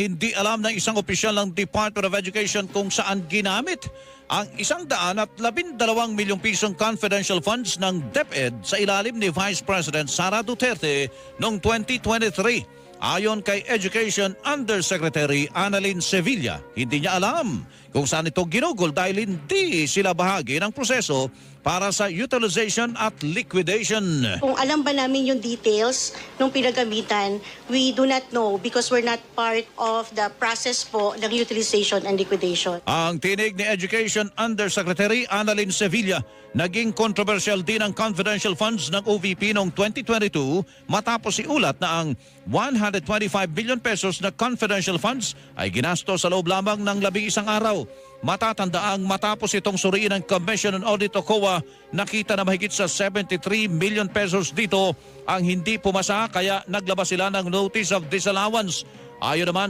Hindi alam ng isang opisyal ng Department of Education kung saan ginamit ang 112 milyong pisong confidential funds ng DepEd sa ilalim ni Vice President Sara Duterte noong 2023. Ayon kay Education Undersecretary Annalyn Sevilla, hindi niya alam kung saan ito ginugol dahil hindi sila bahagi ng proseso para sa utilization at liquidation. Kung alam ba namin yung details nung pinagamitan, we do not know because we're not part of the process po ng utilization and liquidation. Ang tinig ni Education Undersecretary Annalyn Sevilla, naging controversial din ang confidential funds ng OVP noong 2022 matapos iulat na ang 125 billion pesos na confidential funds ay ginasto sa loob lamang ng 11 araw. Matatandaang matapos itong suriin ng Commission on Audit o COA, nakita na mahigit sa 73 million pesos dito ang hindi pumasa kaya naglabas sila ng notice of disallowance. Ayon naman sa